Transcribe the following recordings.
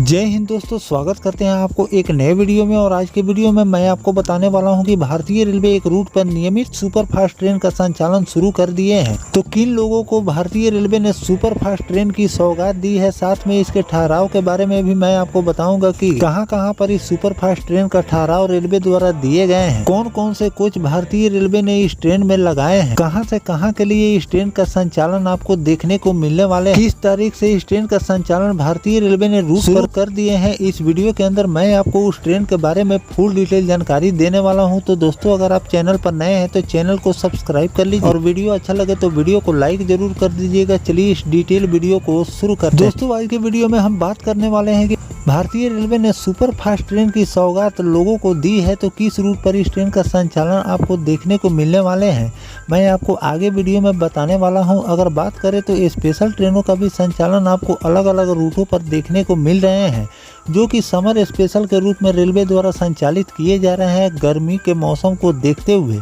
जय हिंद दोस्तों, स्वागत करते हैं आपको एक नए वीडियो में। और आज के वीडियो में मैं आपको बताने वाला हूं कि भारतीय रेलवे एक रूट पर नियमित सुपर फास्ट ट्रेन का संचालन शुरू कर दिए हैं। तो किन लोगों को भारतीय रेलवे ने सुपर फास्ट ट्रेन की सौगात दी है, साथ में इसके ठहराव के बारे में भी मैं आपको बताऊंगा कि कहां पर इस सुपर फास्ट ट्रेन का ठहराव रेलवे द्वारा दिए गए हैं, कौन कौन से कोच भारतीय रेलवे ने इस ट्रेन में लगाए हैं, कहां से कहां के लिए इस ट्रेन का संचालन आपको देखने को मिलने वाले हैं, किस तारीख से इस ट्रेन का संचालन भारतीय रेलवे ने रूट कर दिए हैं। इस वीडियो के अंदर मैं आपको उस ट्रेन के बारे में फुल डिटेल जानकारी देने वाला हूं। तो दोस्तों, अगर आप चैनल पर नए हैं तो चैनल को सब्सक्राइब कर लीजिए और वीडियो अच्छा लगे तो वीडियो को लाइक जरूर कर दीजिएगा। चलिए इस डिटेल वीडियो को शुरू करते हैं। दोस्तों, आज के वीडियो में हम बात करने वाले हैं कि भारतीय रेलवे ने सुपर फास्ट ट्रेन की सौगात लोगों को दी है, तो किस रूट पर इस ट्रेन का संचालन आपको देखने को मिलने वाले हैं मैं आपको आगे वीडियो में बताने वाला हूं। अगर बात करें तो स्पेशल ट्रेनों का भी संचालन आपको अलग अलग रूटों पर देखने को मिल रहे हैं, जो कि समर स्पेशल के रूप में रेलवे द्वारा संचालित किए जा रहे हैं। गर्मी के मौसम को देखते हुए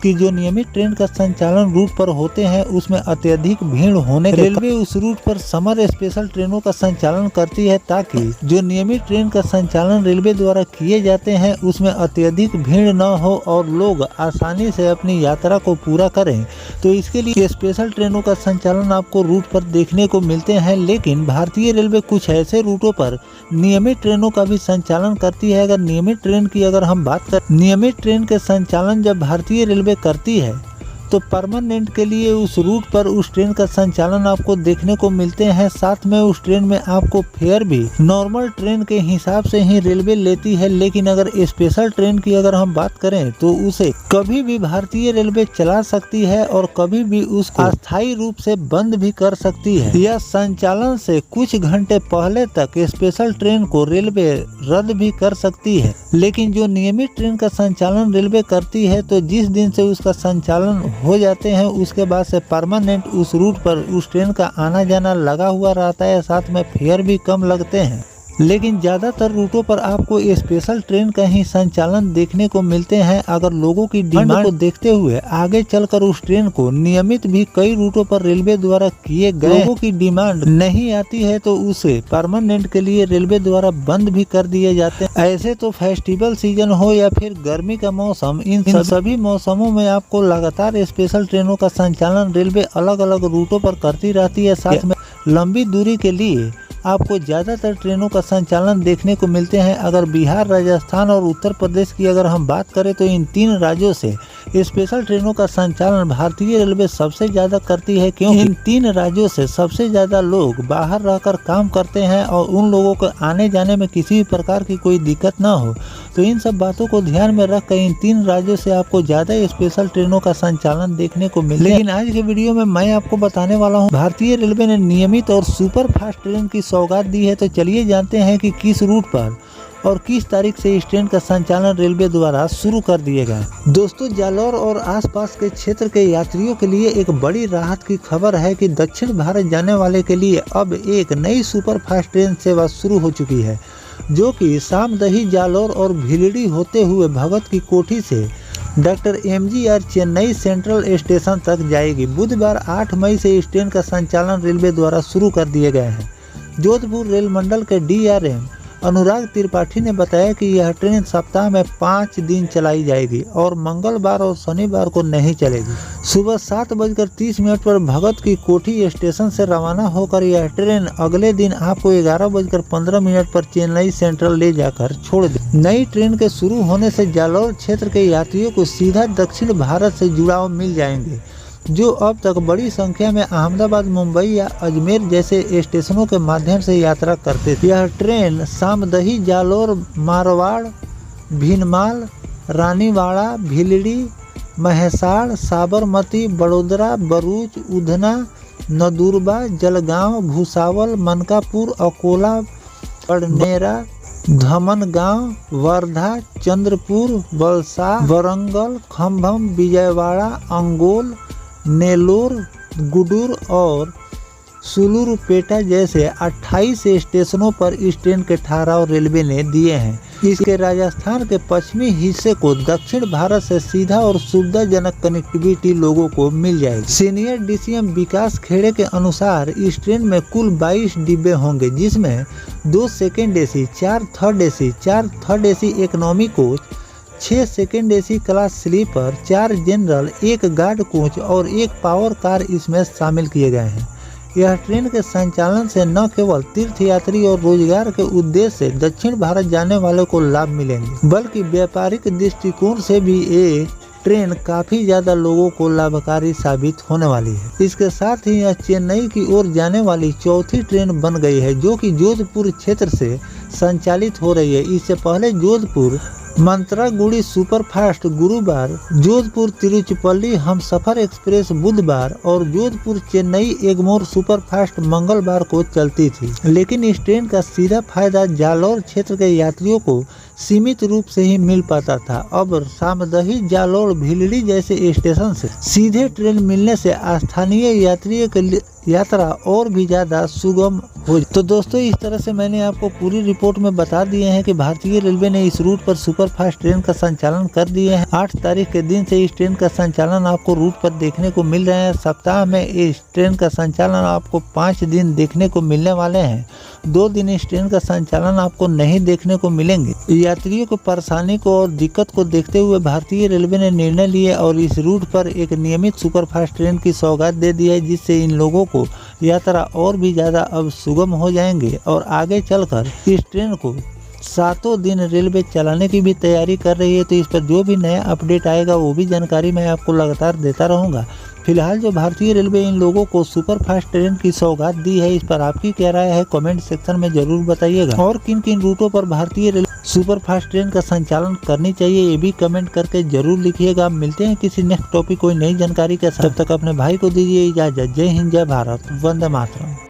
कि जो नियमित ट्रेन का संचालन रूट पर होते हैं उसमें अत्यधिक भीड़ होने के रेलवे उस रूट पर समर स्पेशल ट्रेनों का संचालन करती है, ताकि जो नियमित ट्रेन का संचालन रेलवे द्वारा किए जाते हैं उसमें अत्यधिक भीड़ न हो और लोग आसानी से अपनी यात्रा को पूरा करें। तो इसके लिए स्पेशल ट्रेनों का संचालन आपको रूट पर देखने को मिलते हैं। लेकिन भारतीय रेलवे कुछ ऐसे रूटों पर नियमित ट्रेनों का भी संचालन करती है। अगर नियमित ट्रेन की अगर हम बात करें, नियमित ट्रेन के संचालन जब भारतीय रेलवे करती है तो परमानेंट के लिए उस रूट पर उस ट्रेन का संचालन आपको देखने को मिलते हैं। साथ में उस ट्रेन में आपको फेयर भी नॉर्मल ट्रेन के हिसाब से ही रेलवे लेती है। लेकिन अगर स्पेशल ट्रेन की अगर हम बात करें तो उसे कभी भी भारतीय रेलवे चला सकती है और कभी भी उसको अस्थायी रूप से बंद भी कर सकती है, या संचालन से कुछ घंटे पहले तक स्पेशल ट्रेन को रेलवे रद्द भी कर सकती है। लेकिन जो नियमित ट्रेन का संचालन रेलवे करती है तो जिस दिन से उसका संचालन हो जाते हैं उसके बाद से परमानेंट उस रूट पर उस ट्रेन का आना जाना लगा हुआ रहता है। साथ में फेयर भी कम लगते हैं। लेकिन ज़्यादातर रूटों पर आपको स्पेशल ट्रेन का ही संचालन देखने को मिलते हैं। अगर लोगों की डिमांड को देखते हुए आगे चलकर उस ट्रेन को नियमित भी कई रूटों पर रेलवे द्वारा किए गए लोगों की डिमांड नहीं आती है तो उसे परमानेंट के लिए रेलवे द्वारा बंद भी कर दिए जाते हैं। ऐसे तो फेस्टिवल सीजन हो या फिर गर्मी का मौसम, इन सभी मौसमों में आपको लगातार स्पेशल ट्रेनों का संचालन रेलवे अलग अलग रूटों पर करती रहती है। साथ में लंबी दूरी के लिए आपको ज़्यादातर ट्रेनों का संचालन देखने को मिलते हैं। अगर बिहार, राजस्थान और उत्तर प्रदेश की अगर हम बात करें तो इन तीन राज्यों से स्पेशल ट्रेनों का संचालन भारतीय रेलवे सबसे ज़्यादा करती है, क्योंकि इन तीन राज्यों से सबसे ज़्यादा लोग बाहर रहकर काम करते हैं और उन लोगों को आने जाने में किसी भी प्रकार की कोई दिक्कत ना हो। तो इन सब बातों को ध्यान में रखकर इन तीन राज्यों से आपको ज़्यादा स्पेशल ट्रेनों का संचालन देखने को मिले। लेकिन आज के वीडियो में मैं आपको बताने वाला हूँ भारतीय रेलवे ने नियमित और सुपर फास्ट ट्रेन की सौगात दी है। तो चलिए जानते हैं कि किस रूट पर और किस तारीख से इस ट्रेन का संचालन रेलवे द्वारा शुरू कर दिए गए। दोस्तों, जालौर और आसपास के क्षेत्र के यात्रियों के लिए एक बड़ी राहत की खबर है कि दक्षिण भारत जाने वाले के लिए अब एक नई सुपर फास्ट ट्रेन सेवा शुरू हो चुकी है, जो कि सामदही, जालौर और भीलड़ी होते हुए भगत की कोठी से doctor MGR Chennai central station तक जाएगी। बुधवार 8 मई से इस ट्रेन का संचालन रेलवे द्वारा शुरू कर दिए गए हैं। जोधपुर रेल मंडल के DRM अनुराग त्रिपाठी ने बताया कि यह ट्रेन सप्ताह में 5 दिन चलाई जाएगी और मंगलवार और शनिवार को नहीं चलेगी। सुबह 7:30 पर भगत की कोठी स्टेशन से रवाना होकर यह ट्रेन अगले दिन आपको 11:15 पर चेन्नई सेंट्रल ले जाकर छोड़ देगी। नई ट्रेन के शुरू होने से जालौर क्षेत्र के यात्रियों को सीधा दक्षिण भारत से जुड़ाव मिल जाएंगे, जो अब तक बड़ी संख्या में अहमदाबाद, मुंबई या अजमेर जैसे स्टेशनों के माध्यम से यात्रा करते थे। यह ट्रेन सामदही, जालौर, मारवाड़, भीनमाल, रानीवाड़ा, भीलड़ी, महेसाड़, साबरमती, बड़ोदरा, भरूच, उधना, नदुरबा, जलगांव, भुसावल, मनकापुर, अकोला, बड़नेरा, धमनगांव, वर्धा, चंद्रपुर, वलसाड, वरंगल, खम्भम, विजयवाड़ा, अंगोल, नेलोर, गुडूर और सुलूरपेटा जैसे 28 स्टेशनों पर इस ट्रेन के ठहराव रेलवे ने दिए हैं। इसके राजस्थान के पश्चिमी हिस्से को दक्षिण भारत से सीधा और सुविधाजनक कनेक्टिविटी लोगों को मिल जाएगी। सीनियर डीसीएम विकास खेड़े के अनुसार इस ट्रेन में कुल 22 डिब्बे होंगे, जिसमें 2 second AC, 4 third AC, 4 third AC economy coach, 6 second AC class sleeper, 4 general, 1 guard coach और 1 पावर कार इसमें शामिल किए गए हैं। यह ट्रेन के संचालन से न केवल तीर्थयात्री और रोजगार के उद्देश्य से दक्षिण भारत जाने वालों को लाभ मिलेंगे, बल्कि व्यापारिक दृष्टिकोण से भी ये ट्रेन काफी ज्यादा लोगों को लाभकारी साबित होने वाली है। इसके साथ ही यह चेन्नई की ओर जाने वाली चौथी ट्रेन बन गई है, जो कि जोधपुर क्षेत्र से संचालित हो रही है। इससे पहले जोधपुर मंत्रागुड़ी सुपरफास्ट गुरुवार, जोधपुर तिरुचिपल्ली हमसफर एक्सप्रेस बुधवार और जोधपुर चेन्नई एगमोर सुपरफास्ट मंगलवार को चलती थी। लेकिन इस ट्रेन का सीधा फायदा जालौर क्षेत्र के यात्रियों को सीमित रूप से ही मिल पाता था। अब सामदही, जालौर, भिलड़ी जैसे स्टेशन से सीधे ट्रेन मिलने से स्थानीय यात्रियों के यात्रा और भी ज्यादा सुगम हो। तो दोस्तों, इस तरह से मैंने आपको पूरी रिपोर्ट में बता दिए हैं कि भारतीय रेलवे ने इस रूट पर सुपरफास्ट ट्रेन का संचालन कर दिए हैं। 8 तारीख के दिन से इस ट्रेन का संचालन आपको रूट पर देखने को मिल रहे हैं। सप्ताह में इस ट्रेन का संचालन आपको 5 दिन देखने को मिलने वाले हैं। 2 दिन इस ट्रेन का संचालन आपको नहीं देखने को मिलेंगे। यात्रियों को परेशानी को और दिक्कत को देखते हुए भारतीय रेलवे ने निर्णय लिए और इस रूट पर एक नियमित सुपरफास्ट ट्रेन की सौगात दे दी है, जिससे इन लोगों को यात्रा और भी ज्यादा अब सुगम हो जाएंगे और आगे चलकर इस ट्रेन को 7 दिन रेलवे चलाने की भी तैयारी कर रही है। तो इस पर जो भी नया अपडेट आएगा वो भी जानकारी मैं आपको लगातार देता रहूंगा। फिलहाल जो भारतीय रेलवे इन लोगों को सुपरफास्ट ट्रेन की सौगात दी है, इस पर आपकी क्या राय है कमेंट सेक्शन में जरूर बताइएगा। और किन किन रूटों पर भारतीय रेलवे सुपरफास्ट ट्रेन का संचालन करनी चाहिए ये भी कमेंट करके जरूर लिखिएगा। मिलते हैं किसी नेक्स्ट टॉपिक कोई नई जानकारी के साथ। तब तक अपने भाई को दीजिए इजाजत। जय हिंद, जय भारत, वंदे मातरम।